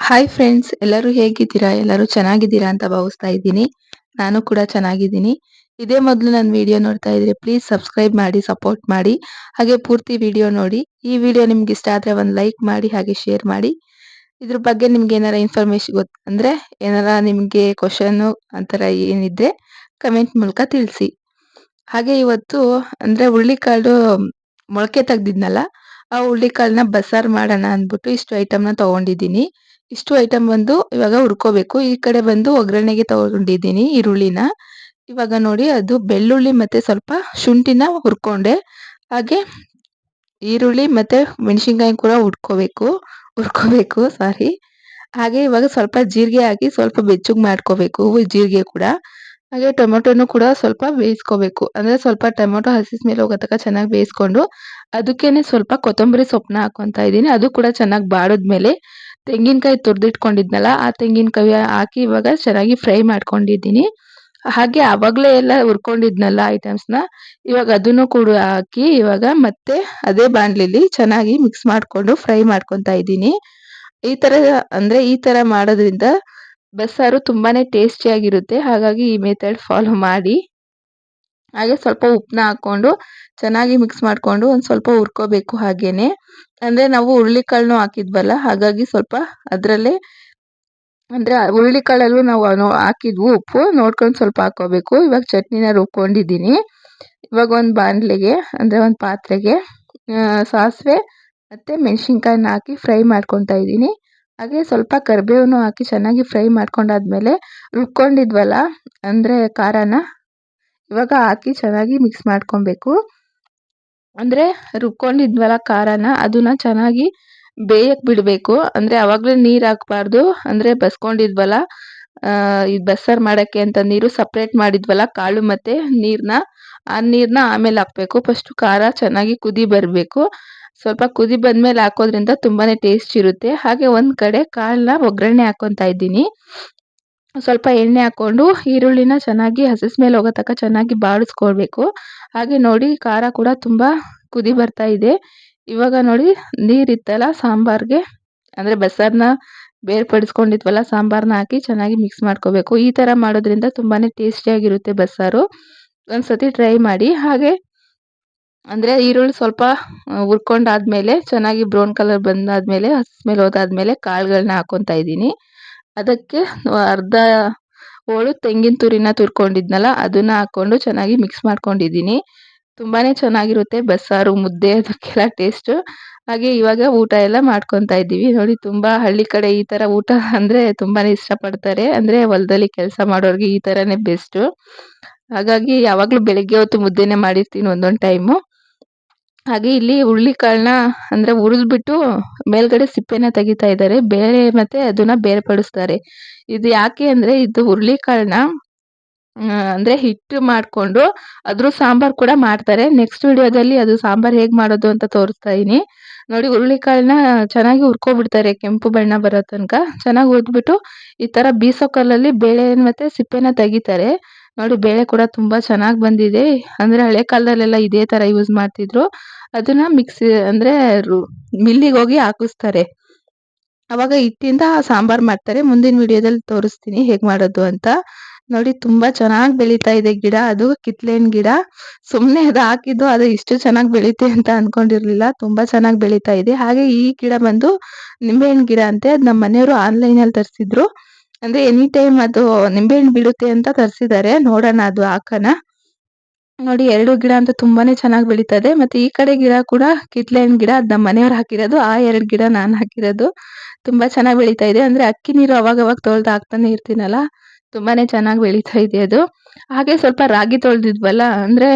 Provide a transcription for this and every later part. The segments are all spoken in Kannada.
ಹಾಯ್ ಫ್ರೆಂಡ್ಸ್, ಎಲ್ಲರೂ ಹೇಗಿದ್ದೀರಾ? ಎಲ್ಲರೂ ಚೆನ್ನಾಗಿದ್ದೀರಾ ಅಂತ ಭಾವಿಸ್ತಾ ಇದ್ದೀನಿ. ನಾನು ಕೂಡ ಚೆನ್ನಾಗಿದ್ದೀನಿ. ಇದೇ ಮೊದಲು ನನ್ನ ವಿಡಿಯೋ ನೋಡ್ತಾ ಇದ್ರೆ ಪ್ಲೀಸ್ ಸಬ್ಸ್ಕ್ರೈಬ್ ಮಾಡಿ, ಸಪೋರ್ಟ್ ಮಾಡಿ. ಹಾಗೆ ಪೂರ್ತಿ ವಿಡಿಯೋ ನೋಡಿ. ಈ ವಿಡಿಯೋ ನಿಮ್ಗೆ ಇಷ್ಟ ಆದ್ರೆ ಒಂದು ಲೈಕ್ ಮಾಡಿ, ಹಾಗೆ ಶೇರ್ ಮಾಡಿ. ಇದ್ರ ಬಗ್ಗೆ ನಿಮ್ಗೆ ಏನಾರ ಇನ್ಫಾರ್ಮೇಶನ್ ಅಂದ್ರೆ ಏನಾರ ನಿಮ್ಗೆ ಕ್ವಶನ್ ಅಂತರ ಏನಿದ್ರೆ ಕಮೆಂಟ್ ಮೂಲಕ ತಿಳಿಸಿ. ಹಾಗೆ ಇವತ್ತು ಅಂದ್ರೆ ಹುಳ್ಳಿಕಾಳು ಮೊಳಕೆ ತೆಗ್ದಿದ್ನಲ್ಲ, ಆ ಹುಳ್ಳಿಕಾಳನ್ನ ಬಸಾರ್ ಮಾಡೋಣ ಅಂದ್ಬಿಟ್ಟು ಇಷ್ಟು ಐಟಮ್ನ ತಗೊಂಡಿದ್ದೀನಿ. ಇಷ್ಟು ಐಟಮ್ ಬಂದು ಇವಾಗ ಹುರ್ಕೋಬೇಕು. ಈ ಕಡೆ ಬಂದು ಒಗ್ಗರಣೆಗೆ ತಗೊಂಡಿದ್ದೀನಿ ಈರುಳ್ಳಿನ. ಇವಾಗ ನೋಡಿ ಅದು ಬೆಳ್ಳುಳ್ಳಿ ಮತ್ತೆ ಸ್ವಲ್ಪ ಶುಂಠಿನ ಹುರ್ಕೊಂಡೆ. ಹಾಗೆ ಈರುಳ್ಳಿ ಮತ್ತೆ ಮೆಣಸಿನ್ಕಾಯಿ ಕೂಡ ಹುರ್ಕೋಬೇಕು ಸಾರಿ. ಹಾಗೆ ಇವಾಗ ಸ್ವಲ್ಪ ಜೀರಿಗೆ ಹಾಕಿ ಸ್ವಲ್ಪ ಬೆಚ್ಚಗ್ ಮಾಡ್ಕೋಬೇಕು ಜೀರಿಗೆ ಕೂಡ. ಹಾಗೆ ಟೊಮೊಟೊನು ಕೂಡ ಸ್ವಲ್ಪ ಬೇಯಿಸ್ಕೋಬೇಕು. ಅಂದ್ರೆ ಸ್ವಲ್ಪ ಟೊಮೊಟೊ ಹಸಿ ಸ್ಮೆಲ್ ಹೋಗೋ ತನಕ ಚೆನ್ನಾಗಿ ಬೇಯಿಸ್ಕೊಂಡು ಅದಕ್ಕೇನೆ ಸ್ವಲ್ಪ ಕೊತ್ತಂಬರಿ ಸೊಪ್ಪನ್ನ ಹಾಕೊಂತ ಇದ್ದೀನಿ. ಅದು ಕೂಡ ಚೆನ್ನಾಗಿ ಬಾಡಿದ್ಮೇಲೆ ತೆಂಗಿನಕಾಯಿ ತುರಿದಿಟ್ಕೊಂಡಿದ್ನಲ್ಲ, ಆ ತೆಂಗಿನಕಾಯಿ ಹಾಕಿ ಇವಾಗ ಚೆನ್ನಾಗಿ ಫ್ರೈ ಮಾಡ್ಕೊಂಡಿದ್ದೀನಿ. ಹಾಗೆ ಆವಾಗಲೇ ಎಲ್ಲ ಹುರ್ಕೊಂಡಿದ್ನಲ್ಲ ಐಟಮ್ಸ್ನ, ಇವಾಗ ಅದನ್ನು ಕೂಡ ಹಾಕಿ ಇವಾಗ ಮತ್ತೆ ಅದೇ ಬಾಣಲಿಲಿ ಚೆನ್ನಾಗಿ ಮಿಕ್ಸ್ ಮಾಡ್ಕೊಂಡು ಫ್ರೈ ಮಾಡ್ಕೊತಾ ಇದ್ದೀನಿ. ಈ ತರ ಮಾಡೋದ್ರಿಂದ ಬಸ್ಸಾರು ತುಂಬಾನೇ ಟೇಸ್ಟಿಯಾಗಿರುತ್ತೆ. ಹಾಗಾಗಿ ಈ ಮೆಥಡ್ ಫಾಲೋ ಮಾಡಿ. ಹಾಗೆ ಸ್ವಲ್ಪ ಉಪ್ಪನ್ನ ಹಾಕೊಂಡು ಚೆನ್ನಾಗಿ ಮಿಕ್ಸ್ ಮಾಡ್ಕೊಂಡು ಒಂದು ಸ್ವಲ್ಪ ಹುರ್ಕೋಬೇಕು. ಹಾಗೇನೆ ಅಂದ್ರೆ ನಾವು ಹುರುಳಿಕಾಳನ್ನು ಹಾಕಿದ್ವಲ್ಲ, ಹಾಗಾಗಿ ಸ್ವಲ್ಪ ಅದರಲ್ಲೇ ಅಂದ್ರೆ ಹುರುಳಿಕಾಳಲ್ಲೂ ನಾವು ಹಾಕಿದ್ವು ಉಪ್ಪು ನೋಡ್ಕೊಂಡು ಸ್ವಲ್ಪ ಹಾಕೋಬೇಕು. ಇವಾಗ ಚಟ್ನಿನ ರುಬ್ಕೊಂಡಿದ್ದೀನಿ. ಇವಾಗ ಒಂದು ಬಾಣಲೆಗೆ ಅಂದ್ರೆ ಒಂದು ಪಾತ್ರೆಗೆ ಸಾಸಿವೆ ಮತ್ತೆ ಮೆಣಸಿನ್ಕಾಯಿನ ಹಾಕಿ ಫ್ರೈ ಮಾಡ್ಕೊತಾ ಇದ್ದೀನಿ. ಹಾಗೆ ಸ್ವಲ್ಪ ಕರಿಬೇವನ್ನು ಹಾಕಿ ಚೆನ್ನಾಗಿ ಫ್ರೈ ಮಾಡ್ಕೊಂಡಾದ್ಮೇಲೆ ರುಬ್ಕೊಂಡಿದ್ವಲ್ಲ ಅಂದ್ರೆ ಖಾರನ ಇವಾಗ ಹಾಕಿ ಚೆನ್ನಾಗಿ ಮಿಕ್ಸ್ ಮಾಡ್ಕೊಬೇಕು. ಅಂದ್ರೆ ರುಬ್ಕೊಂಡಿದ್ವಲ್ಲ ಖಾರನ ಅದನ್ನ ಚೆನ್ನಾಗಿ ಬೇಯಕ್ ಬಿಡಬೇಕು. ಅಂದ್ರೆ ಅವಾಗಲೇ ನೀರು ಹಾಕಬಾರ್ದು. ಅಂದ್ರೆ ಬಸ್ಕೊಂಡಿದ್ವಲ್ಲ ಈ ಬಸ್ಸಾರು ಮಾಡೋಕ್ಕೆ ಅಂತ ನೀರು ಸಪ್ರೇಟ್ ಮಾಡಿದ್ವಲ್ಲ ಕಾಳು ಮತ್ತೆ ಆ ನೀರನ್ನ ಆಮೇಲೆ ಹಾಕಬೇಕು. ಫಸ್ಟು ಖಾರ ಚೆನ್ನಾಗಿ ಕುದಿ ಬರಬೇಕು. ಸ್ವಲ್ಪ ಕುದಿ ಬಂದ್ಮೇಲೆ ಹಾಕೋದ್ರಿಂದ ತುಂಬಾನೇ ಟೇಸ್ಟ್ ಇರುತ್ತೆ. ಹಾಗೆ ಒಂದು ಕಡೆ ಕಾಳನ್ನ ಒಗ್ಗರಣೆ ಹಾಕೊತಾ ಇದ್ದೀನಿ. ಸ್ವಲ್ಪ ಎಣ್ಣೆ ಹಾಕ್ಕೊಂಡು ಈರುಳ್ಳಿನ ಚೆನ್ನಾಗಿ ಹಸಿ ಸ್ಮೆಲ್ ಹೋಗೋ ತನಕ ಚೆನ್ನಾಗಿ ಬಾಡಿಸ್ಕೊಳ್ಬೇಕು. ಹಾಗೆ ನೋಡಿ ಖಾರ ಕೂಡ ತುಂಬ ಕುದಿ ಬರ್ತಾ ಇದೆ. ಇವಾಗ ನೋಡಿ ನೀರಿತ್ತಲ್ಲ ಸಾಂಬಾರ್ಗೆ ಅಂದರೆ ಬಸ್ಸಾರನ್ನ ಬೇರ್ಪಡಿಸ್ಕೊಂಡಿದ್ವಲ್ಲ ಸಾಂಬಾರನ್ನ ಹಾಕಿ ಚೆನ್ನಾಗಿ ಮಿಕ್ಸ್ ಮಾಡ್ಕೋಬೇಕು. ಈ ಥರ ಮಾಡೋದ್ರಿಂದ ತುಂಬಾ ಟೇಸ್ಟಿಯಾಗಿರುತ್ತೆ ಬಸ್ಸಾರು. ಒಂದ್ಸತಿ ಟ್ರೈ ಮಾಡಿ. ಹಾಗೆ ಅಂದರೆ ಈರುಳ್ಳಿ ಸ್ವಲ್ಪ ಹುರ್ಕೊಂಡಾದ್ಮೇಲೆ ಚೆನ್ನಾಗಿ ಬ್ರೌನ್ ಕಲರ್ ಬಂದಾದ್ಮೇಲೆ ಹಸಿ ಸ್ಮೆಲ್ ಹೋದಾದ್ಮೇಲೆ ಕಾಳುಗಳನ್ನ ಹಾಕ್ಕೊತಾ ಇದ್ದೀನಿ. ಅದಕ್ಕೆ ಅರ್ಧ ಹೋಳು ತೆಂಗಿನ ತುರಿನ ತುರ್ಕೊಂಡಿದ್ನಲ್ಲ ಅದನ್ನ ಹಾಕ್ಕೊಂಡು ಚೆನ್ನಾಗಿ ಮಿಕ್ಸ್ ಮಾಡ್ಕೊಂಡಿದ್ದೀನಿ. ತುಂಬಾ ಚೆನ್ನಾಗಿರುತ್ತೆ ಬಸ್ಸಾರು, ಮುದ್ದೆ ಅದಕ್ಕೆಲ್ಲ ಟೇಸ್ಟು. ಹಾಗೆ ಇವಾಗ ಊಟ ಎಲ್ಲ ಮಾಡ್ಕೊತಾ ಇದ್ದೀವಿ. ನೋಡಿ ತುಂಬ ಹಳ್ಳಿ ಕಡೆ ಈ ಥರ ಊಟ ಅಂದರೆ ತುಂಬಾ ಇಷ್ಟಪಡ್ತಾರೆ. ಅಂದರೆ ಹೊಲದಲ್ಲಿ ಕೆಲಸ ಮಾಡೋರಿಗೆ ಈ ಥರನೇ ಬೆಸ್ಟು. ಹಾಗಾಗಿ ಯಾವಾಗಲೂ ಬೆಳಗ್ಗೆ ಹೊತ್ತು ಮುದ್ದೆನೇ ಮಾಡಿರ್ತೀನಿ ಒಂದೊಂದು ಟೈಮು. ಹಾಗೆ ಇಲ್ಲಿ ಹುರುಳಿಕಾಳನ್ನ ಅಂದರೆ ಹುರಿದ್ಬಿಟ್ಟು ಮೇಲ್ಗಡೆ ಸಿಪ್ಪೆನ ತೆಗಿತಾ ಇದ್ದಾರೆ. ಬೇಳೆ ಮತ್ತು ಅದನ್ನ ಬೇರ್ಪಡಿಸ್ತಾರೆ. ಇದು ಯಾಕೆ ಅಂದರೆ ಇದು ಹುರುಳಿಕಾಳನ್ನ ಅಂದರೆ ಹಿಟ್ಟು ಮಾಡಿಕೊಂಡು ಅದ್ರ ಸಾಂಬಾರು ಕೂಡ ಮಾಡ್ತಾರೆ. ನೆಕ್ಸ್ಟ್ ವಿಡಿಯೋದಲ್ಲಿ ಅದು ಸಾಂಬಾರು ಹೇಗೆ ಮಾಡೋದು ಅಂತ ತೋರಿಸ್ತಾ ಇದೀನಿ. ನೋಡಿ ಹುರುಳಿಕಾಳನ್ನ ಚೆನ್ನಾಗಿ ಹುರ್ಕೊಬಿಡ್ತಾರೆ ಕೆಂಪು ಬಣ್ಣ ಬರೋ ತನಕ. ಚೆನ್ನಾಗಿ ಹುರಿದ್ಬಿಟ್ಟು ಈ ಥರ ಬೀಸೋ ಕಲ್ಲಲ್ಲಿ ಬೇಳೆ ಮತ್ತು ಸಿಪ್ಪೆನ ತೆಗಿತಾರೆ. ನೋಡಿ ಬೇಳೆ ಕೂಡ ತುಂಬ ಚೆನ್ನಾಗಿ ಬಂದಿದೆ. ಅಂದರೆ ಹಳೆ ಕಾಲದಲ್ಲೆಲ್ಲ ಇದೇ ಥರ ಯೂಸ್ ಮಾಡ್ತಿದ್ರು. ಅದನ್ನ ಮಿಕ್ಸಿ ಅಂದರೆ ಮಿಲ್ಲಿಗೆ ಹೋಗಿ ಹಾಕಿಸ್ತಾರೆ. ಅವಾಗ ಹಿಟ್ಟಿಂದ ಸಾಂಬಾರು ಮಾಡ್ತಾರೆ. ಮುಂದಿನ ವಿಡಿಯೋದಲ್ಲಿ ತೋರಿಸ್ತೀನಿ ಹೇಗೆ ಮಾಡೋದು ಅಂತ. ನೋಡಿ ತುಂಬ ಚೆನ್ನಾಗಿ ಬೆಳೀತಾ ಇದೆ ಗಿಡ. ಅದು ಕಿತ್ಳೆಹಣ್ಣು ಗಿಡ. ಸುಮ್ಮನೆ ಅದು ಹಾಕಿದ್ದು ಅದು ಇಷ್ಟು ಚೆನ್ನಾಗಿ ಬೆಳೀತೆ ಅಂತ ಅಂದ್ಕೊಂಡಿರಲಿಲ್ಲ. ತುಂಬ ಚೆನ್ನಾಗಿ ಬೆಳೀತಾ ಇದೆ. ಹಾಗೆ ಈ ಗಿಡ ಬಂದು ನಿಂಬೆಹಣ್ಣು ಗಿಡ ಅಂತೆ. ಅದು ನಮ್ಮ ಮನೆಯವರು ಆನ್ಲೈನಲ್ಲಿ ತರಿಸಿದ್ರು. ಅಂದರೆ ಎನಿ ಟೈಮ್ ಅದು ನಿಂಬೆಹಣ್ಣು ಬಿಡುತ್ತೆ ಅಂತ ತರಿಸಿದ್ದಾರೆ. ನೋಡೋಣ ಅದು ಹಾಕೋಣ. ನೋಡಿ 2 ಗಿಡ ಅಂತೂ ತುಂಬಾನೇ ಚೆನ್ನಾಗಿ ಬೆಳೀತಾ ಇದೆ. ಮತ್ತೆ ಈ ಕಡೆ ಗಿಡ ಕೂಡ ಕಿತ್ಳೆಹಣ್ಣು ಗಿಡ. ಅದು ನಮ್ಮ ಮನೆಯವ್ರು ಹಾಕಿರೋದು. ಆ 2 ಗಿಡ ನಾನು ಹಾಕಿರೋದು. ತುಂಬಾ ಚೆನ್ನಾಗಿ ಬೆಳೀತಾ ಇದೆ. ಅಂದರೆ ಅಕ್ಕಿ ನೀರು ಅವಾಗವಾಗ ತೊಳ್ದು ಹಾಕ್ತಾನೆ ಇರ್ತೀನಲ್ಲ, ತುಂಬಾನೇ ಚೆನ್ನಾಗಿ ಬೆಳೀತಾ ಇದೆ ಅದು. ಹಾಗೆ ಸ್ವಲ್ಪ ರಾಗಿ ತೊಳೆದಿದ್ವಲ್ಲ ಅಂದರೆ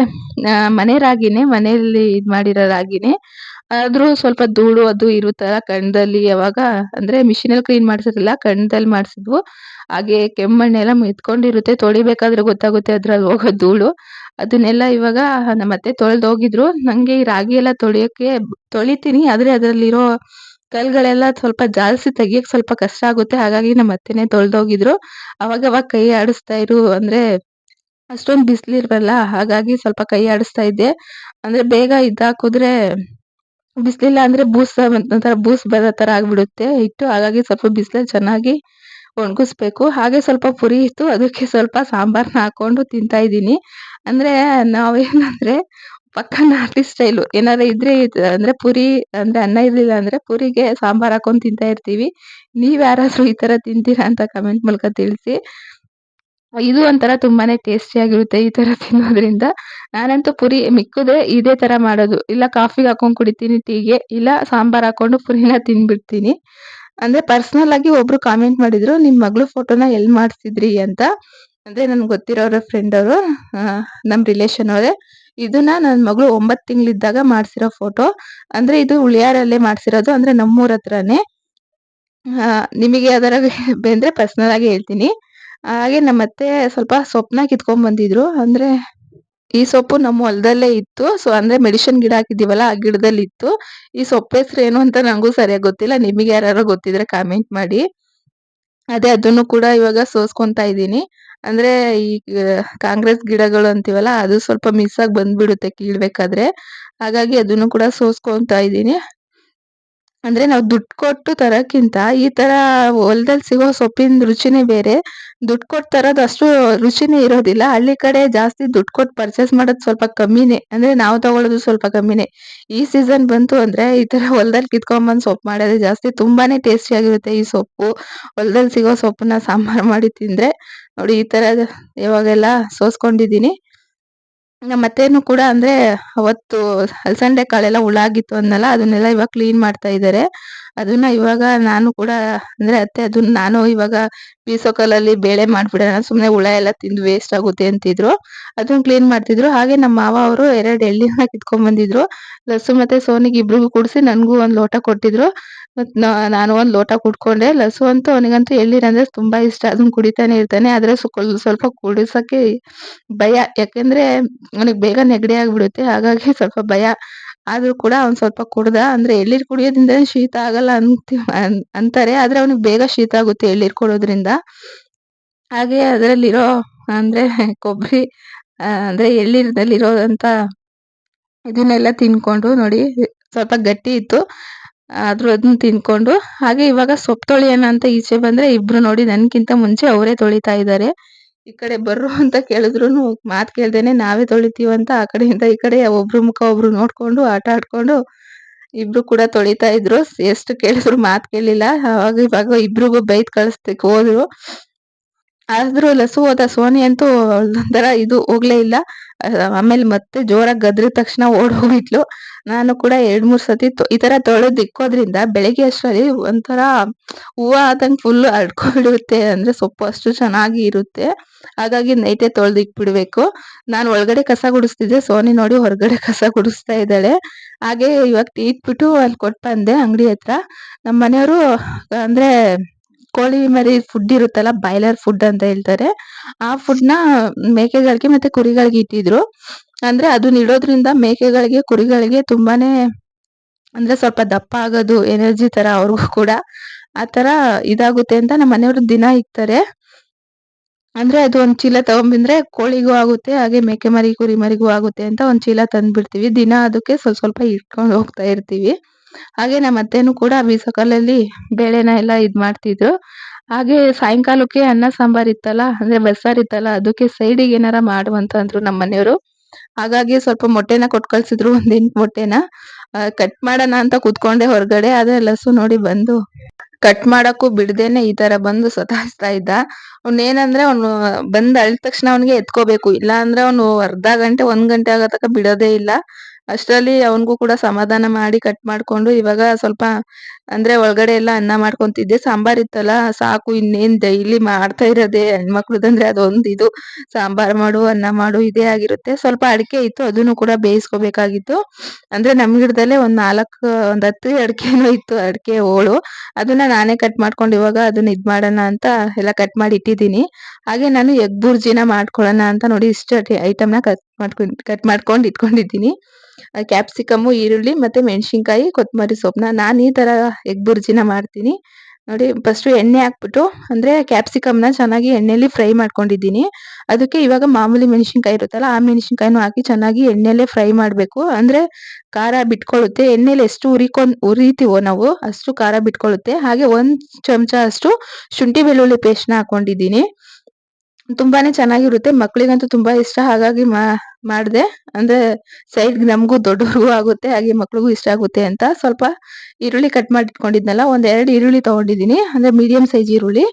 ಮನೆ ರಾಗಿನೇ, ಮನೆಯಲ್ಲಿ ಇದು ಮಾಡಿರೋ ರಾಗಿನೇ. ಆದರೂ ಸ್ವಲ್ಪ ಧೂಳು ಅದು ಇರುತ್ತಲ್ಲ ಕಣ್ಣದಲ್ಲಿ. ಯಾವಾಗ ಅಂದರೆ ಮಿಷಿನಲ್ಲಿ ಕ್ಲೀನ್ ಮಾಡಿಸೋದಿಲ್ಲ, ಕಣ್ಣದಲ್ಲಿ ಮಾಡಿಸಿದ್ವು. ಹಾಗೆ ಕೆಮ್ಮಣ್ಣೆಲ್ಲ ಮೆತ್ಕೊಂಡಿರುತ್ತೆ. ತೊಳಿಬೇಕಾದ್ರೆ ಗೊತ್ತಾಗುತ್ತೆ ಅದ್ರಲ್ಲಿ ಹೋಗೋ ಧೂಳು. ಅದನ್ನೆಲ್ಲ ಇವಾಗ ನಮ್ಮ ಅತ್ತೆ ತೊಳೆದೋಗಿದ್ರು. ನನಗೆ ಈ ರಾಗಿ ಎಲ್ಲ ತೊಳಿತೀನಿ. ಆದರೆ ಅದರಲ್ಲಿರೋ ಕಲ್ಲುಗಳೆಲ್ಲ ಸ್ವಲ್ಪ ಜಾಲಿಸಿ ತೆಗಿಯೋಕ್ಕೆ ಸ್ವಲ್ಪ ಕಷ್ಟ ಆಗುತ್ತೆ. ಹಾಗಾಗಿ ನಮ್ಮ ಅತ್ತೆನೇ ತೊಳೆದೋಗಿದ್ರು. ಅವಾಗವಾಗ ಕೈ ಆಡಿಸ್ತಾ ಇರು ಅಂದರೆ ಅಷ್ಟೊಂದು ಬಿಸಿಲಿರಲ್ಲ, ಹಾಗಾಗಿ ಸ್ವಲ್ಪ ಕೈ ಆಡಿಸ್ತಾ ಇದ್ದೆ. ಅಂದರೆ ಬೇಗ ಇದಾಕಿದ್ರೆ ಬಿಸ್ಲಿಲ್ಲ ಅಂದ್ರೆ ಒಂಥರ ಬೂಸ್ಟ್ ಬರೋ ತರ ಆಗ್ಬಿಡುತ್ತೆ ಹಿಟ್ಟು. ಹಾಗಾಗಿ ಸ್ವಲ್ಪ ಬಿಸ್ಲಲ್ಲಿ ಚೆನ್ನಾಗಿ ಒಣಗಿಸ್ಬೇಕು. ಹಾಗೆ ಸ್ವಲ್ಪ ಪುರಿ ಇತ್ತು, ಅದಕ್ಕೆ ಸ್ವಲ್ಪ ಸಾಂಬಾರ್ನ ಹಾಕೊಂಡು ತಿಂತಾ ಇದ್ದೀನಿ. ಅಂದ್ರೆ ನಾವೇನಂದ್ರೆ ಪಕ್ಕ ನಾಟಿ ಸ್ಟೈಲು. ಏನಾದ್ರು ಇದ್ರೆ ಅಂದ್ರೆ ಪುರಿ ಅಂದ್ರೆ ಅನ್ನ ಇರ್ಲಿಲ್ಲ ಅಂದ್ರೆ ಪುರಿಗೆ ಸಾಂಬಾರ್ ಹಾಕೊಂಡ್ ತಿಂತಾ ಇರ್ತೀವಿ. ನೀವ್ ಯಾರಾದ್ರೂ ಈ ತರ ತಿಂತೀರಾ ಅಂತ ಕಮೆಂಟ್ ಮೂಲಕ ತಿಳಿಸಿ. ಇದು ಒಂಥರ ತುಂಬಾನೇ ಟೇಸ್ಟಿಯಾಗಿರುತ್ತೆ ಈ ತರ ತಿನ್ನೋದ್ರಿಂದ. ನಾನಂತೂ ಪುರಿ ಮಿಕ್ಕುದೇ ಇದೇ ತರ ಮಾಡೋದು. ಇಲ್ಲ ಕಾಫಿಗೆ ಹಾಕೊಂಡ್ ಕುಡಿತೀನಿ ಟೀಗೆ, ಇಲ್ಲ ಸಾಂಬಾರ್ ಹಾಕೊಂಡು ಪುರಿನ ತಿಂದ್ಬಿಡ್ತೀನಿ. ಅಂದ್ರೆ ಪರ್ಸನಲ್ ಆಗಿ ಒಬ್ರು ಕಾಮೆಂಟ್ ಮಾಡಿದ್ರು, "ನಿಮ್ ಮಗಳು ಫೋಟೋನ ಎಲ್ ಮಾಡ್ಸಿದ್ರಿ?" ಅಂತ. ಅಂದ್ರೆ ನನ್ಗೆ ಗೊತ್ತಿರೋರ ಫ್ರೆಂಡ್ ಅವರು, ನಮ್ ರಿಲೇಷನ್ ಅವರೇ. ಇದನ್ನ ನನ್ ಮಗಳು 9 ತಿಂಗಳಿದ್ದಾಗ ಮಾಡ್ಸಿರೋ ಫೋಟೋ. ಅಂದ್ರೆ ಇದು ಉಳಿಯಾರಲ್ಲೇ ಮಾಡ್ಸಿರೋದು, ಅಂದ್ರೆ ನಮ್ಮೂರ್ ಹತ್ರನೇ. ನಿಮಗೆ ಯಾವ್ದಾರ ಬಂದ್ರೆ ಪರ್ಸನಲ್ ಆಗಿ ಹೇಳ್ತೀನಿ. ಹಾಗೆ ನಮ್ಮತ್ತೆ ಸ್ವಲ್ಪ ಸೊಪ್ಪನ್ನ ಕಿತ್ಕೊಂಡ್ ಬಂದಿದ್ರು. ಅಂದ್ರೆ ಈ ಸೊಪ್ಪು ನಮ್ಮ ಹೊಲದಲ್ಲೇ ಇತ್ತು. ಸೊ ಅಂದ್ರೆ ಮೆಡಿಸಿನ್ ಗಿಡ ಹಾಕಿದೀವಲ್ಲ, ಆ ಗಿಡದಲ್ಲಿತ್ತು. ಈ ಸೊಪ್ಪು ಹೆಸ್ರು ಏನು ಅಂತ ನಂಗೂ ಸರಿಯಾಗಿ ಗೊತ್ತಿಲ್ಲ. ನಿಮಗೆ ಯಾರಾರು ಗೊತ್ತಿದ್ರೆ ಕಾಮೆಂಟ್ ಮಾಡಿ. ಅದೇ ಅದನ್ನು ಕೂಡ ಇವಾಗ ಸೋಸ್ಕೊಂತಾ ಇದ್ದೀನಿ. ಅಂದ್ರೆ ಈ ಕಾಂಗ್ರೆಸ್ ಗಿಡಗಳು ಅಂತೀವಲ್ಲ, ಅದು ಸ್ವಲ್ಪ ಮಿಸ್ ಆಗಿ ಬಂದ್ಬಿಡುತ್ತೆ ಕೀಳ್ಬೇಕಾದ್ರೆ. ಹಾಗಾಗಿ ಅದನ್ನು ಕೂಡ ಸೋಸ್ಕೊಂತಾ ಇದ್ದೀನಿ. ಅಂದ್ರೆ ನಾವು ದುಡ್ಡು ಕೊಟ್ಟು ತರಕ್ಕಿಂತ ಈ ತರ ಹೊಲದಲ್ಲಿ ಸಿಗೋ ಸೊಪ್ಪಿನ ರುಚಿನೇ ಬೇರೆ. ದುಡ್ಡು ಕೊಟ್ಟು ತರೋದು ಅಷ್ಟು ರುಚಿನೇ ಇರೋದಿಲ್ಲ. ಹಳ್ಳಿ ಕಡೆ ಜಾಸ್ತಿ ದುಡ್ಡು ಕೊಟ್ಟು ಪರ್ಚೇಸ್ ಮಾಡೋದು ಸ್ವಲ್ಪ ಕಮ್ಮಿನೇ. ಅಂದ್ರೆ ನಾವು ತಗೊಳ್ಳೋದು ಸ್ವಲ್ಪ ಕಮ್ಮಿನೇ. ಈ ಸೀಸನ್ ಬಂತು ಅಂದ್ರೆ ಈ ತರ ಹೊಲದಲ್ಲಿ ಕಿತ್ಕೊಂಡ್ಬಂದು ಸೊಪ್ಪು ಮಾಡೋದೇ ಜಾಸ್ತಿ. ತುಂಬಾನೇ ಟೇಸ್ಟಿಯಾಗಿರುತ್ತೆ ಈ ಸೊಪ್ಪು. ಹೊಲದಲ್ಲಿ ಸಿಗೋ ಸೊಪ್ಪನ್ನ ಸಾಂಬಾರ್ ಮಾಡಿ ತಿಂದ್ರೆ ನೋಡಿ ಈ ತರ ಇವಾಗೆಲ್ಲ ಸೋಸ್ಕೊಂಡಿದ್ದೀನಿ. ನಮ್ಮತ್ತೆನು ಕೂಡ ಅಂದ್ರೆ ಅವತ್ತು ಹಲಸಂಡೆ ಕಾಳೆಲ್ಲ ಹುಳ ಆಗಿತ್ತು ಅಂದ್ನಲ್ಲ, ಅದನ್ನೆಲ್ಲ ಇವಾಗ ಕ್ಲೀನ್ ಮಾಡ್ತಾ ಇದ್ದಾರೆ. ಅದನ್ನ ಇವಾಗ ನಾನು ಕೂಡ ಅಂದ್ರೆ ಅತ್ತೆ ಅದನ್ನ ನಾನು ಇವಾಗ ಬೀಸೋ ಕಲ್ಲಲ್ಲಿ ಬೇಳೆ ಮಾಡ್ಬಿಡೋಣ, ಸುಮ್ನೆ ಹುಳ ಎಲ್ಲ ತಿಂದು ವೇಸ್ಟ್ ಆಗುತ್ತೆ ಅಂತಿದ್ರು. ಅದನ್ನ ಕ್ಲೀನ್ ಮಾಡ್ತಿದ್ರು. ಹಾಗೆ ನಮ್ಮ ಮಾವ ಅವರು 2 ಎಳ್ನೀರ್ನ ಕಿತ್ಕೊಂಡ್ ಬಂದಿದ್ರು. ಲಸ್ಸು ಮತ್ತೆ ಸೋನಿಗೆ ಇಬ್ರಿಗೂ ಕುಡ್ಸಿ ನನ್ಗೂ ಒಂದ್ ಲೋಟ ಕೊಟ್ಟಿದ್ರು. ಮತ್ ನಾನು ಒಂದ್ ಲೋಟ ಕುಡ್ಕೊಂಡೆ. ಲಸ್ಸು ಅಂತೂ ಅವನಿಗಂತೂ ಎಳ್ನೀರಂದ್ರೆ ತುಂಬಾ ಇಷ್ಟ. ಅದನ್ನ ಕುಡಿತಾನೆ ಇರ್ತಾನೆ. ಆದ್ರೆ ಸ್ವಲ್ಪ ಕುಡಿಸಕ್ಕೆ ಭಯ. ಯಾಕೆಂದ್ರೆ ಅವ್ನಿಗೆ ಬೇಗ ನೆಗಡಿ ಆಗ್ಬಿಡುತ್ತೆ. ಹಾಗಾಗಿ ಸ್ವಲ್ಪ ಭಯ. ಆದ್ರೂ ಕೂಡ ಅವ್ನು ಸ್ವಲ್ಪ ಕುಡ್ದ. ಅಂದ್ರೆ ಎಳ್ನೀರ್ ಕುಡಿಯೋದ್ರಿಂದ ಶೀತ ಆಗಲ್ಲ ಅಂತಾರೆ. ಆದ್ರೆ ಅವ್ನಿಗೆ ಬೇಗ ಶೀತ ಆಗುತ್ತೆ ಎಳ್ನೀರ್ ಕುಡಿಯೋದ್ರಿಂದ. ಹಾಗೆ ಅದ್ರಲ್ಲಿರೋ ಅಂದ್ರೆ ಕೊಬ್ಬರಿ, ಅಂದ್ರೆ ಎಳ್ನೀರಿನಲ್ಲಿರೋದಂತ ಇದನ್ನೆಲ್ಲ ತಿನ್ಕೊಂಡು ನೋಡಿ ಸ್ವಲ್ಪ ಗಟ್ಟಿ ಇತ್ತು. ಆದ್ರೂ ಅದನ್ನ ತಿನ್ಕೊಂಡು ಹಾಗೆ ಇವಾಗ ಸೊಪ್ಪು ತೊಳಿಯೋಣ ಅಂತ ಈಚೆ ಬಂದ್ರೆ ಇಬ್ರು ನೋಡಿ ನನ್ಕಿಂತ ಮುಂಚೆ ಅವರೇ ತೊಳಿತಾ ಇದ್ದಾರೆ. ಈ ಕಡೆ ಬರ್ರು ಅಂತ ಕೇಳಿದ್ರುನು ಮಾತ್ ಕೇಳ್ದೇನೆ ನಾವೇ ತೊಳಿತೀವಂತ ಆ ಕಡೆಯಿಂದ ಈ ಕಡೆ ಒಬ್ರು ಮುಖ ಒಬ್ರು ನೋಡ್ಕೊಂಡು ಆಟ ಆಡ್ಕೊಂಡು ಇಬ್ರು ಕೂಡ ತೊಳಿತಾ ಇದ್ರು. ಎಷ್ಟು ಕೇಳಿದ್ರು ಮಾತ್ ಕೇಳಿಲ್ಲ. ಅವಾಗ ಇವಾಗ ಇಬ್ರಿಗೂ ಬೈದ್ ಕಳಿಸ್ಲಿಕ್ಕೆ ಹೋದ್ರು. ಆದ್ರೂ ಲಸು ಹೋದ. ಸೋನಿ ಅಂತೂ ಒಂಥರ ಇದು ಹೋಗ್ಲೇ ಇಲ್ಲ. ಆಮೇಲೆ ಮತ್ತೆ ಜೋರಾಗಿ ಗದ್ರಿದ ತಕ್ಷಣ ಓಡ್ ಹೋಗಿದ್ಲು. ನಾನು ಕೂಡ 2-3 ಸತಿ ಈ ತರ ತೊಳೆದ್ ಇಕ್ಕೋದ್ರಿಂದ ಬೆಳಗ್ಗೆ ಅಷ್ಟ್ರಲ್ಲಿ ಒಂಥರ ಹೂವ ಆದಂಗ್ ಫುಲ್ ಅರಳ್ಕೊಂಡ್ಬಿಡುತ್ತೆ. ಅಂದ್ರೆ ಸೊಪ್ಪು ಅಷ್ಟು ಚೆನ್ನಾಗಿ ಇರುತ್ತೆ. ಹಾಗಾಗಿ ನೈಟೇ ತೊಳ್ದ್ ಇಕ್ಬಿಡ್ಬೇಕು. ನಾನು ಒಳಗಡೆ ಕಸ ಗುಡಿಸ್ತಿದ್ದೆ. ಸೋನಿ ನೋಡಿ ಹೊರಗಡೆ ಕಸ ಗುಡಿಸ್ತಾ ಇದ್ದಾಳೆ. ಹಾಗೆ ಇವಾಗ ಟೀ ಇಟ್ಬಿಟ್ಟು ಅಲ್ಲಿ ಕೊಟ್ಟು ಬಂದೆ ಅಂಗಡಿ ಹತ್ರ. ನಮ್ಮ ಮನೆಯವರು ಅಂದ್ರೆ ಕೋಳಿ ಮರಿ ಫುಡ್ ಇರುತ್ತಲ್ಲ, ಬಾಯ್ಲರ್ ಫುಡ್ ಅಂತ ಹೇಳ್ತಾರೆ. ಆ ಫುಡ್‌ನ ಮೇಕೆಗಳಿಗೆ ಮತ್ತೆ ಕುರಿಗಳಿಗೆ ಇಟ್ಟಿದ್ರು. ಅಂದ್ರೆ ಅದನ್ನ ಇಡೋದ್ರಿಂದ ಮೇಕೆಗಳಿಗೆ, ಕುರಿಗಳಿಗೆ ತುಂಬಾನೇ ಅಂದ್ರೆ ಸ್ವಲ್ಪ ದಪ್ಪ ಆಗೋದು, ಎನರ್ಜಿ ತರ ಅವ್ರಿಗೂ ಕೂಡ. ಆ ತರ ಇದಾಗುತ್ತೆ ಅಂತ ನಮ್ಮ ಮನೆಯವರು ದಿನ ಇಕ್ತಾರೆ. ಅಂದ್ರೆ ಅದು ಒಂದ್ ಚೀಲ ತಗೊಂಡ್ಬಂದ್ರೆ ಕೋಳಿಗೂ ಆಗುತ್ತೆ, ಹಾಗೆ ಮೇಕೆ ಮರಿ, ಕುರಿ ಮರಿಗೂ ಆಗುತ್ತೆ ಅಂತ ಒಂದ್ ಚೀಲ ತಂದ್ಬಿಡ್ತೀವಿ. ದಿನ ಅದಕ್ಕೆ ಸ್ವಲ್ಪ ಇಟ್ಕೊಂಡು ಹೋಗ್ತಾ ಇರ್ತೀವಿ. ಹಾಗೆ ನಮ್ಮ ಅತ್ತೆನೂ ಕೂಡ ಬೀಸೋ ಕಲ್ಲಲ್ಲಿ ಬೇಳೆನ ಎಲ್ಲ ಇದ್ ಮಾಡ್ತಿದ್ರು. ಹಾಗೆ ಸಾಯಂಕಾಲಕ್ಕೆ ಅನ್ನ ಸಾಂಬಾರ್ ಇತ್ತಲ್ಲ, ಅಂದ್ರೆ ಬಸ್ಸಾರ್ ಇತ್ತಲ್ಲ, ಅದಕ್ಕೆ ಸೈಡಿಗೆ ಏನಾರ ಮಾಡು ಅಂತ ಅಂದ್ರು ನಮ್ಮ ಮನೆಯವರು. ಹಾಗಾಗಿ ಸ್ವಲ್ಪ ಮೊಟ್ಟೆನ ಕೊಟ್ಟು ಕಳ್ಸಿದ್ರು. ಒಂದ್ 8 ಮೊಟ್ಟೆನ. ಕಟ್ ಮಾಡೋಣ ಅಂತ ಕೂತ್ಕೊಂಡೆ ಹೊರಗಡೆ. ಆದ್ರೆ ಲಸ್ಸು ನೋಡಿ ಬಂದು ಕಟ್ ಮಾಡಕ್ಕೂ ಬಿಡ್ದೇನೆ ಈ ತರ ಬಂದು ಸತಾಯಿಸ್ತಾ ಇದ್ದ. ಅವ್ನೇನಂದ್ರೆ ಅವ್ನು ಬಂದ್ ಅಳ್ದ ತಕ್ಷಣ ಅವ್ನಿಗೆ ಎತ್ಕೋಬೇಕು. ಇಲ್ಲ ಅಂದ್ರೆ ಅವ್ನು ಅರ್ಧ ಗಂಟೆ 1 ಗಂಟೆ ಆಗೋ ತನಕ ಬಿಡೋದೇ ಇಲ್ಲ. ಅಷ್ಟ್ರಲ್ಲಿ ಅವ್ನಿಗೂ ಕೂಡ ಸಮಾಧಾನ ಮಾಡಿ ಕಟ್ ಮಾಡ್ಕೊಂಡು ಇವಾಗ ಸ್ವಲ್ಪ ಅಂದ್ರೆ ಒಳಗಡೆ ಎಲ್ಲ ಅನ್ನ ಮಾಡ್ಕೊಂತಿದ್ದೆ. ಸಾಂಬಾರ್ ಇತ್ತಲ್ಲ ಸಾಕು, ಇನ್ನೇನ್ ಡೈಲಿ ಮಾಡ್ತಾ ಇರೋದೇ ಹೆಣ್ಮಕ್ಳದಂದ್ರೆ ಅದೊಂದ್ ಇದು. ಸಾಂಬಾರ್ ಮಾಡು, ಅನ್ನ ಮಾಡು ಇದೇ ಆಗಿರುತ್ತೆ. ಸ್ವಲ್ಪ ಅಡಿಕೆ ಇತ್ತು, ಅದನ್ನು ಕೂಡ ಬೇಯಿಸ್ಕೋಬೇಕಾಗಿತ್ತು. ಅಂದ್ರೆ ನಮ್ ಗಿಡದಲ್ಲೇ ಒಂದ್ 10 ಅಡಿಕೆನೋ ಇತ್ತು, ಅಡಿಕೆ ಹೋಳು. ಅದನ್ನ ನಾನೇ ಕಟ್ ಮಾಡ್ಕೊಂಡು ಇವಾಗ ಅದನ್ನ ಇದ್ ಮಾಡೋಣ ಅಂತ ಎಲ್ಲ ಕಟ್ ಮಾಡಿ ಇಟ್ಟಿದ್ದೀನಿ. ಹಾಗೆ ನಾನು ಎಗ್ ಬುರ್ಜಿನ ಮಾಡ್ಕೊಳ್ಳೋಣ ಅಂತ ನೋಡಿ ಇಷ್ಟು ಐಟಮ್‌ನ ಕಟ್ ಮಾಡ್ಕೊಂಡು ಇಟ್ಕೊಂಡಿದ್ದೀನಿ. ಕ್ಯಾಪ್ಸಿಕಮ್ಮು, ಈರುಳ್ಳಿ ಮತ್ತೆ ಮೆಣಸಿನ್ಕಾಯಿ, ಕೊತ್ತಂಬರಿ ಸೊಪ್ಪನ್ನ. ನಾನು ಈ ತರ ಎಗ್ ಬುರ್ಜಿನ ಮಾಡ್ತೀನಿ. ನೋಡಿ ಫಸ್ಟ್ ಎಣ್ಣೆ ಹಾಕ್ಬಿಟ್ಟು ಅಂದ್ರೆ ಕ್ಯಾಪ್ಸಿಕಮ್‌ನ ಚೆನ್ನಾಗಿ ಎಣ್ಣೆಲಿ ಫ್ರೈ ಮಾಡ್ಕೊಂಡಿದ್ದೀನಿ. ಅದಕ್ಕೆ ಇವಾಗ ಮಾಮೂಲಿ ಮೆಣಸಿನಕಾಯಿ ಇರುತ್ತಲ್ಲ, ಆ ಮೆಣಸಿನಕಾಯಿನೂ ಹಾಕಿ ಚೆನ್ನಾಗಿ ಎಣ್ಣೆಲ್ಲೇ ಫ್ರೈ ಮಾಡ್ಬೇಕು. ಅಂದ್ರೆ ಖಾರ ಬಿಟ್ಕೊಳ್ಳುತ್ತೆ. ಎಣ್ಣೆಲಿ ಎಷ್ಟು ಉರಿತೀವೋ ನಾವು ಅಷ್ಟು ಖಾರ ಬಿಟ್ಕೊಳ್ಳುತ್ತೆ. ಹಾಗೆ 1 ಚಮಚ ಅಷ್ಟು ಶುಂಠಿ ಬೆಳ್ಳುಳ್ಳಿ ಪೇಸ್ಟ್‌ನ ಹಾಕೊಂಡಿದ್ದೀನಿ. ತುಂಬಾನೇ ಚೆನ್ನಾಗಿರುತ್ತೆ. ಮಕ್ಳಿಗಂತೂ ತುಂಬಾ ಇಷ್ಟ. ಹಾಗಾಗಿ ಮಾಡ್ದೆ. ಅಂದ್ರೆ ಸೈಡ್‌ಗೆ ನಮಗೂ ದೊಡ್ಡವ್ರಿಗೂ ಆಗುತ್ತೆ. ಹಾಗೆ ಮಕ್ಳಿಗೂ ಇಷ್ಟ ಆಗುತ್ತೆ ಅಂತ ಸ್ವಲ್ಪ ಈರುಳ್ಳಿ ಕಟ್ ಮಾಡಿ ಇಟ್ಕೊಂಡಿದ್ನಲ್ಲ, ಒಂದ್ 2 ಈರುಳ್ಳಿ ತಗೊಂಡಿದ್ದೀನಿ. ಅಂದ್ರೆ ಮೀಡಿಯಂ ಸೈಜ್ ಈರುಳ್ಳಿ.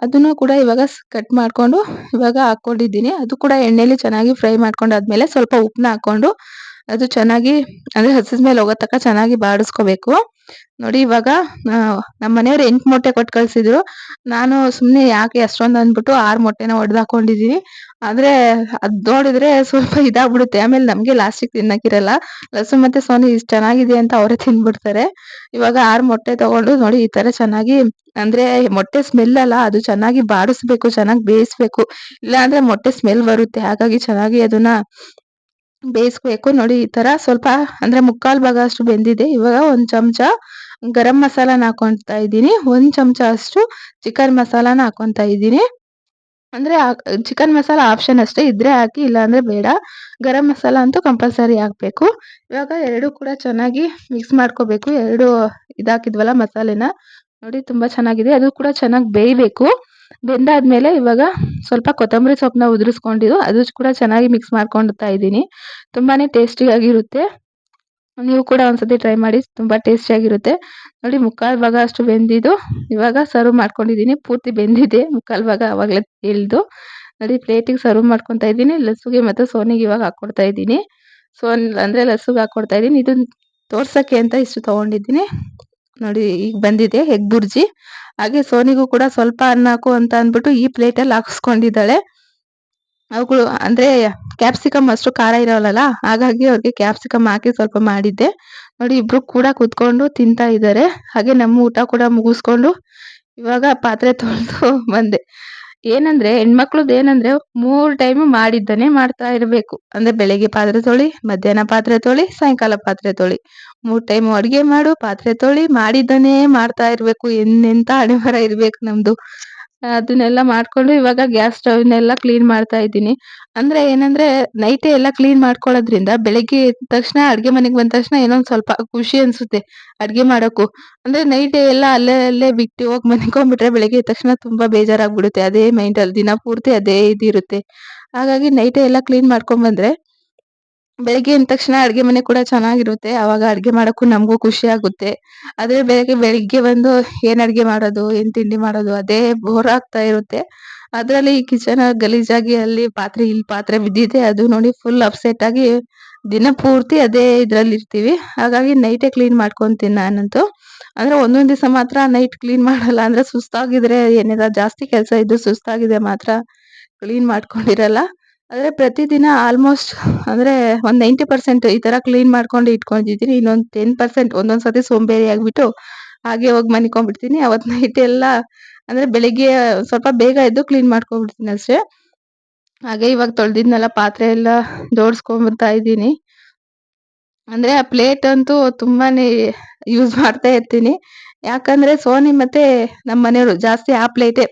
ಅದನ್ನು ಕೂಡ ಇವಾಗ ಕಟ್ ಮಾಡ್ಕೊಂಡು ಇವಾಗ ಹಾಕೊಂಡಿದ್ದೀನಿ. ಅದು ಕೂಡ ಎಣ್ಣೆಲಿ ಚೆನ್ನಾಗಿ ಫ್ರೈ ಮಾಡ್ಕೊಂಡಾದ್ಮೇಲೆ ಸ್ವಲ್ಪ ಉಪ್ಪನ್ನ ಹಾಕೊಂಡು ಅದು ಚೆನ್ನಾಗಿ ಅಂದ್ರೆ ಹಸಿದ ಸ್ಮೆಲ್ ಹೋಗೋ ತನಕ ಚೆನ್ನಾಗಿ ಬಾಡಿಸ್ಕೋಬೇಕು. ನೋಡಿ ಇವಾಗ ನಮ್ಮ ಮನೆಯವ್ರು 8 ಮೊಟ್ಟೆ ಕೊಟ್ಟು ಕಳ್ಸಿದ್ರು. ನಾನು ಸುಮ್ನೆ ಯಾಕೆ ಅಷ್ಟೊಂದ್ ಅಂದ್ಬಿಟ್ಟು 6 ಮೊಟ್ಟೆನ ಒಡೆದು ಹಾಕೊಂಡಿದೀನಿ. ಆದ್ರೆ ಅದ್ ನೋಡಿದ್ರೆ ಸ್ವಲ್ಪ ಇದಾಗ್ಬಿಡುತ್ತೆ. ಆಮೇಲೆ ನಮ್ಗೆ ಲಾಸ್ಟಿಗೆ ತಿನ್ನಕ್ಕಿರಲ್ಲ. ಲಸು ಮತ್ತೆ ಸೋನಿ ಇಷ್ಟ್ ಚೆನ್ನಾಗಿದೆ ಅಂತ ಅವರೇ ತಿಂದ್ಬಿಡ್ತಾರೆ. ಇವಾಗ 6 ಮೊಟ್ಟೆ ತಗೊಂಡು ನೋಡಿ ಈ ತರ ಚೆನ್ನಾಗಿ ಅಂದ್ರೆ ಮೊಟ್ಟೆ ಸ್ಮೆಲ್ ಅಲ್ಲ, ಅದು ಚೆನ್ನಾಗಿ ಬಾಡಿಸ್ಬೇಕು, ಚೆನ್ನಾಗಿ ಬೇಯಿಸ್ಬೇಕು. ಇಲ್ಲ ಅಂದ್ರೆ ಮೊಟ್ಟೆ ಸ್ಮೆಲ್ ಬರುತ್ತೆ. ಹಾಗಾಗಿ ಚೆನ್ನಾಗಿ ಅದನ್ನ ಬೇಯಿಸ್ಬೇಕು. ನೋಡಿ ಈ ತರ ಸ್ವಲ್ಪ ಅಂದ್ರೆ ಮುಕ್ಕಾಲ್ ಭಾಗ ಅಷ್ಟು ಬೆಂದಿದೆ. ಇವಾಗ 1 ಚಮಚ ಗರಂ ಮಸಾಲಾನ ಹಾಕೊಂತಾ ಇದ್ದೀನಿ. 1 ಚಮಚ ಅಷ್ಟು ಚಿಕನ್ ಮಸಾಲಾನ ಹಾಕೊಂತಾ ಇದ್ದೀನಿ. ಅಂದ್ರೆ ಚಿಕನ್ ಮಸಾಲ ಆಪ್ಷನ್ ಅಷ್ಟೇ, ಇದ್ರೆ ಹಾಕಿ ಇಲ್ಲ ಅಂದ್ರೆ ಬೇಡ. ಗರಂ ಮಸಾಲ ಅಂತೂ ಕಂಪಲ್ಸರಿ ಹಾಕ್ಬೇಕು. ಇವಾಗ 2 ಕೂಡ ಚೆನ್ನಾಗಿ ಮಿಕ್ಸ್ ಮಾಡ್ಕೋಬೇಕು. 2 ಇದಾಕಿದ್ವಲ್ಲ ಮಸಾಲೆನ. ನೋಡಿ ತುಂಬಾ ಚೆನ್ನಾಗಿದೆ. ಅದು ಕೂಡ ಚೆನ್ನಾಗಿ ಬೇಯಬೇಕು. ಬೆಂದಾದ್ಮೇಲೆ ಇವಾಗ ಸ್ವಲ್ಪ ಕೊತ್ತಂಬರಿ ಸೊಪ್ಪನ್ನ ಉದುರಿಸ್ಕೊಂಡಿದ್ದು ಅದು ಕೂಡ ಚೆನ್ನಾಗಿ ಮಿಕ್ಸ್ ಮಾಡ್ಕೊಳ್ತಾ ಇದ್ದೀನಿ. ತುಂಬಾನೇ ಟೇಸ್ಟಿಯಾಗಿರುತ್ತೆ. ನೀವು ಕೂಡ ಒಂದ್ಸತಿ ಟ್ರೈ ಮಾಡಿ. ತುಂಬಾ ಟೇಸ್ಟಿಯಾಗಿರುತ್ತೆ. ನೋಡಿ ಮುಕ್ಕಾಲ್ ಭಾಗ ಅಷ್ಟು ಬೆಂದಿದ್ದು. ಇವಾಗ ಸರ್ವ್ ಮಾಡ್ಕೊಂಡಿದ್ದೀನಿ. ಪೂರ್ತಿ ಬೆಂದಿದೆ. ಮುಕ್ಕಾಲ್ ಭಾಗ ಆವಾಗ್ಲೇ ಇಳ್ದು. ನೋಡಿ ಪ್ಲೇಟಿಗೆ ಸರ್ವ್ ಮಾಡ್ಕೊಂತಾ ಇದ್ದೀನಿ. ಲಸ್ಸುಗೆ ಮತ್ತೆ ಸೋನಿಗೆ ಇವಾಗ ಹಾಕ್ಕೊಡ್ತಾ ಇದ್ದೀನಿ. ಅಂದ್ರೆ ಲಸ್ಸುಗೆ ಹಾಕ್ಕೊಡ್ತಾ ಇದ್ದೀನಿ. ಇದನ್ನ ತೋರ್ಸಕ್ಕೆ ಅಂತ ಇಷ್ಟು ತಗೊಂಡಿದ್ದೀನಿ. ನೋಡಿ ಈಗ ಬಂದಿದೆ ಎಗ್ ಬುರ್ಜಿ. ಹಾಗೆ ಸೋನಿಗೂ ಕೂಡ ಸ್ವಲ್ಪ ಅನ್ನ ಹಾಕು ಅಂತ ಅಂದ್ಬಿಟ್ಟು ಈ ಪ್ಲೇಟಲ್ಲಿ ಹಾಕಿಸ್ಕೊಂಡಿದ್ದಾಳೆ. ಅವುಗಳು ಅಂದ್ರೆ ಕ್ಯಾಪ್ಸಿಕಮ್ ಅಷ್ಟು ಖಾರ ಇರಲ್ಲಲ್ಲ, ಹಾಗಾಗಿ ಅವ್ರಿಗೆ ಕ್ಯಾಪ್ಸಿಕಮ್ ಹಾಕಿ ಸ್ವಲ್ಪ ಮಾಡಿದ್ದೆ. ನೋಡಿ ಇಬ್ರು ಕೂಡ ಕುತ್ಕೊಂಡು ತಿಂತಾ ಇದ್ದಾರೆ. ಹಾಗೆ ನಮ್ಮ ಊಟ ಕೂಡ ಮುಗಿಸ್ಕೊಂಡು ಇವಾಗ ಪಾತ್ರೆ ತೊಳ್ದು ಬಂದೆ. ಏನಂದ್ರೆ ಹೆಣ್ಮಕ್ಳದ್ ಏನಂದ್ರೆ 3 ಟೈಮು ಮಾಡಿದ್ದನ್ನೇ ಮಾಡ್ತಾ ಇರ್ಬೇಕು. ಅಂದ್ರೆ ಬೆಳಿಗ್ಗೆ ಪಾತ್ರೆ ತೊಳಿ, ಮಧ್ಯಾಹ್ನ ಪಾತ್ರೆ ತೊಳಿ, ಸಾಯಂಕಾಲ ಪಾತ್ರೆ ತೊಳಿ. 3 ಟೈಮು ಅಡ್ಗೆ ಮಾಡು, ಪಾತ್ರೆ ತೊಳಿ, ಮಾಡಿದ್ದನ್ನೇ ಮಾಡ್ತಾ ಇರ್ಬೇಕು. ಎಂತೆಂತ ಹಣೆಬರ ಇರ್ಬೇಕು ನಮ್ದು. ಅದನ್ನೆಲ್ಲ ಮಾಡ್ಕೊಂಡು ಇವಾಗ ಗ್ಯಾಸ್ ಸ್ಟವ್‌ನೆಲ್ಲ ಕ್ಲೀನ್ ಮಾಡ್ತಾ ಇದ್ದೀನಿ. ಅಂದ್ರೆ ಏನಂದ್ರೆ ನೈಟೇ ಎಲ್ಲ ಕ್ಲೀನ್ ಮಾಡ್ಕೊಳ್ಳೋದ್ರಿಂದ ಬೆಳಿಗ್ಗೆ ಎದ್ದ ತಕ್ಷಣ ಅಡ್ಗೆ ಮನೆಗೆ ಬಂದ ತಕ್ಷಣ ಏನೋ ಒಂದ್ ಸ್ವಲ್ಪ ಖುಷಿ ಅನ್ಸುತ್ತೆ ಅಡ್ಗೆ ಮಾಡಕ್ಕೂ. ಅಂದ್ರೆ ನೈಟೇ ಎಲ್ಲ ಅಲ್ಲೇ ಅಲ್ಲೇ ಬಿಟ್ಟು ಹೋಗಿ ಮನಿಕೊಂಡ್ಬಿಟ್ರೆ ಬೆಳಿಗ್ಗೆ ಎದ್ದ ತಕ್ಷಣ ತುಂಬಾ ಬೇಜಾರಾಗ್ಬಿಡುತ್ತೆ. ಅದೇ ಮೈಂಡಲ್ಲಿ ದಿನ ಪೂರ್ತಿ ಅದೇ ಇದಿರುತ್ತೆ. ಹಾಗಾಗಿ ನೈಟೇ ಎಲ್ಲ ಕ್ಲೀನ್ ಮಾಡ್ಕೊಂಡ್ ಬಂದ್ರೆ ಬೆಳಿಗ್ಗೆ ಎದ್ದ ತಕ್ಷಣ ಅಡ್ಗೆ ಮನೆ ಕೂಡ ಚೆನ್ನಾಗಿರುತ್ತೆ. ಅವಾಗ ಅಡ್ಗೆ ಮಾಡಕ್ಕೂ ನಮಗೂ ಖುಷಿ ಆಗುತ್ತೆ. ಅದೇ ಬೆಳಿಗ್ಗೆ ಬಂದು ಏನ್ ಅಡ್ಗೆ ಮಾಡೋದು, ಏನ್ ತಿಂಡಿ ಮಾಡೋದು ಅದೇ ಬೋರ್ ಆಗ್ತಾ ಇರುತ್ತೆ. ಅದ್ರಲ್ಲಿ ಈ ಕಿಚನ್ ಗಲೀಜಾಗಿ ಅಲ್ಲಿ ಪಾತ್ರೆ ಇಲ್ಲಿ ಪಾತ್ರೆ ಬಿದ್ದಿದೆ. ಅದು ನೋಡಿ ಫುಲ್ ಅಪ್ಸೆಟ್ ಆಗಿ ದಿನ ಪೂರ್ತಿ ಅದೇ ಇದ್ರಲ್ಲಿ ಇರ್ತೀವಿ. ಹಾಗಾಗಿ ನೈಟೇ ಕ್ಲೀನ್ ಮಾಡ್ಕೊಂತೀನಿ ನಾನಂತೂ. ಅಂದ್ರೆ ಒಂದೊಂದ್ ದಿವಸ ಮಾತ್ರ ನೈಟ್ ಕ್ಲೀನ್ ಮಾಡಲ್ಲ. ಅಂದ್ರೆ ಸುಸ್ತಾಗಿದ್ರೆ ಏನಿಲ್ಲ ಜಾಸ್ತಿ ಕೆಲಸ ಇದ್ದು ಸುಸ್ತಾಗಿದೆ ಮಾತ್ರ ಕ್ಲೀನ್ ಮಾಡ್ಕೊಂಡಿರಲ್ಲ. ಆದ್ರೆ ಪ್ರತಿದಿನ ಆಲ್ಮೋಸ್ಟ್ ಅಂದ್ರೆ ಒಂದ್ 90% ಈ ತರ ಕ್ಲೀನ್ ಮಾಡ್ಕೊಂಡು ಇಟ್ಕೊಂಡಿದ್ದೀನಿ. ಇನ್ನೊಂದ್ 10% ಒಂದೊಂದ್ ಸತಿ ಸೋಂಬೇರಿ ಆಗ್ಬಿಟ್ಟು ಹಾಗೆ ಹೋಗಿ ಮನಿಕೊಂಡ್ಬಿಡ್ತೀನಿ. ಅವತ್ ನೈಟ್ ಎಲ್ಲ ಅಂದ್ರೆ ಬೆಳಿಗ್ಗೆ ಸ್ವಲ್ಪ ಬೇಗ ಎದ್ದು ಕ್ಲೀನ್ ಮಾಡ್ಕೊಂಡ್ಬಿಡ್ತೀನಿ ಅಷ್ಟೇ. ಹಾಗೆ ಇವಾಗ ತೊಳ್ದಿದ್ನೆಲ್ಲ ಪಾತ್ರೆ ಎಲ್ಲ ಜೋಡಿಸ್ಕೊಂಬರ್ತಾ ಇದ್ದೀನಿ. ಅಂದ್ರೆ ಆ ಪ್ಲೇಟ್ ಅಂತೂ ತುಂಬಾನೇ ಯೂಸ್ ಮಾಡ್ತಾ ಇರ್ತೀನಿ. ಯಾಕಂದ್ರೆ ಸೋನಿ ಮತ್ತೆ ನಮ್ ಮನೆಯವ್ರು ಜಾಸ್ತಿ ಆ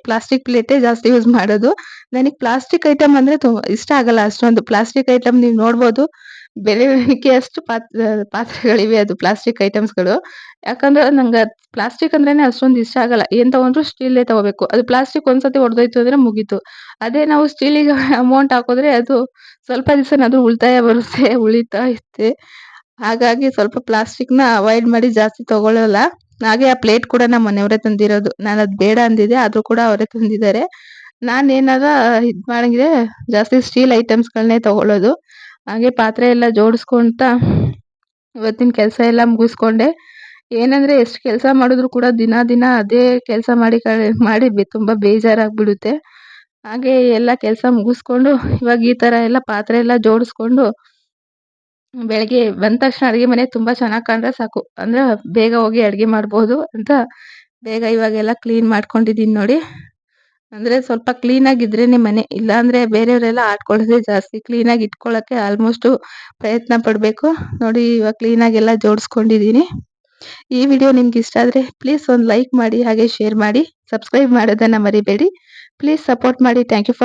ಪ್ಲಾಸ್ಟಿಕ್ ಪ್ಲೇಟೇ ಜಾಸ್ತಿ ಯೂಸ್ ಮಾಡೋದು. ನನಗ್ ಪ್ಲಾಸ್ಟಿಕ್ ಐಟಮ್ ಅಂದ್ರೆ ಇಷ್ಟ ಆಗಲ್ಲ ಅಷ್ಟೊಂದು. ಪ್ಲಾಸ್ಟಿಕ್ ಐಟಮ್ ನೀವ್ ನೋಡ್ಬೋದು. ಬೆಲೆ ಎಣಿಕೆಯಷ್ಟು ಪಾತ್ರೆಗಳಿವೆ ಅದು ಪ್ಲಾಸ್ಟಿಕ್ ಐಟಮ್ಸ್‌ಗಳು. ಯಾಕಂದ್ರೆ ನಂಗೆ ಪ್ಲಾಸ್ಟಿಕ್ ಅಂದ್ರೇನೆ ಅಷ್ಟೊಂದು ಇಷ್ಟ ಆಗಲ್ಲ. ಏನ್ ತಗೊಂಡ್ರು ಸ್ಟೀಲ್‌ದೇ ತಗೋಬೇಕು. ಅದು ಪ್ಲಾಸ್ಟಿಕ್ ಒಂದ್ಸತಿ ಒಡೆದೋಯ್ತು ಅಂದ್ರೆ ಮುಗೀತು. ಅದೇ ನಾವು ಸ್ಟೀಲಿಗೆ ಅಮೌಂಟ್ ಹಾಕಿದ್ರೆ ಅದು ಸ್ವಲ್ಪ ದಿವಸನಾದ್ರೂ ಉಳಿತಾಯ ಬರುತ್ತೆ, ಉಳಿತಾಯತ್ತೆ. ಹಾಗಾಗಿ ಸ್ವಲ್ಪ ಪ್ಲಾಸ್ಟಿಕ್‌ನ ಅವಾಯ್ಡ್ ಮಾಡಿ ಜಾಸ್ತಿ ತಗೊಳಲ್ಲ. ಹಾಗೆ ಆ ಪ್ಲೇಟ್ ಕೂಡ ನಮ್ಮ ಮನೆಯವರೇ ತಂದಿರೋದು. ನಾನದ್ ಬೇಡ ಅಂದಿದ್ದೆ ಆದ್ರೂ ಕೂಡ ಅವರೇ ತಂದಿದ್ದಾರೆ. ನಾನೇನಾರ ಇದ್ ಮಾಡಂಗಿದ್ರೆ ಜಾಸ್ತಿ ಸ್ಟೀಲ್ ಐಟಮ್ಸ್‌ಗಳನ್ನೇ ತಗೊಳ್ಳೋದು. ಹಾಗೆ ಪಾತ್ರೆ ಎಲ್ಲ ಜೋಡಿಸ್ಕೊಂತಾ ಇವತ್ತಿನ ಕೆಲ್ಸ ಎಲ್ಲ ಮುಗಿಸ್ಕೊಂಡೆ. ಏನಂದ್ರೆ ಎಷ್ಟ್ ಕೆಲ್ಸ ಮಾಡಿದ್ರು ಕೂಡ ದಿನ ಅದೇ ಕೆಲ್ಸ ಮಾಡಿ ತುಂಬಾ ಬೇಜಾರಾಗ್ಬಿಡುತ್ತೆ. ಹಾಗೆ ಎಲ್ಲ ಕೆಲ್ಸ ಮುಗಿಸ್ಕೊಂಡು ಇವಾಗ ಈ ತರ ಎಲ್ಲ ಪಾತ್ರೆ ಎಲ್ಲ ಜೋಡಿಸ್ಕೊಂಡು ಬೆಳಗ್ಗೆ ಬಂದ ತಕ್ಷಣ ಅಡ್ಗೆ ಮನೆ ತುಂಬಾ ಚೆನ್ನಾಗ್ ಕಂಡ್ರೆ ಸಾಕು. ಅಂದ್ರೆ ಬೇಗ ಹೋಗಿ ಅಡ್ಗೆ ಮಾಡ್ಬೋದು ಅಂತ ಬೇಗ ಇವಾಗೆಲ್ಲ ಕ್ಲೀನ್ ಮಾಡ್ಕೊಂಡಿದೀನಿ ನೋಡಿ. ಅಂದ್ರೆ ಸ್ವಲ್ಪ ಕ್ಲೀನಾಗಿ ಇದ್ರೇನೆ ಮನೆ. ಇಲ್ಲಾಂದ್ರೆ ಬೇರೆಯವರೆಲ್ಲ ಆಡ್ಕೊಳ್ಳೋದೇ ಜಾಸ್ತಿ. ಕ್ಲೀನಾಗಿ ಇಟ್ಕೊಳಕ್ಕೆ ಆಲ್ಮೋಸ್ಟ್ ಪ್ರಯತ್ನ ಪಡ್ಬೇಕು. ನೋಡಿ ಇವಾಗ ಕ್ಲೀನಾಗಿ ಎಲ್ಲ ಜೋಡಿಸ್ಕೊಂಡಿದೀನಿ. ಈ ವಿಡಿಯೋ ನಿಮ್ಗೆ ಇಷ್ಟ ಆದ್ರೆ ಪ್ಲೀಸ್ ಒಂದು ಲೈಕ್ ಮಾಡಿ ಹಾಗೆ ಶೇರ್ ಮಾಡಿ ಸಬ್ಸ್ಕ್ರೈಬ್ ಮಾಡೋದನ್ನ ಮರಿಬೇಡಿ. ಪ್ಲೀಸ್ ಸಪೋರ್ಟ್ ಮಾಡಿ. Thank you for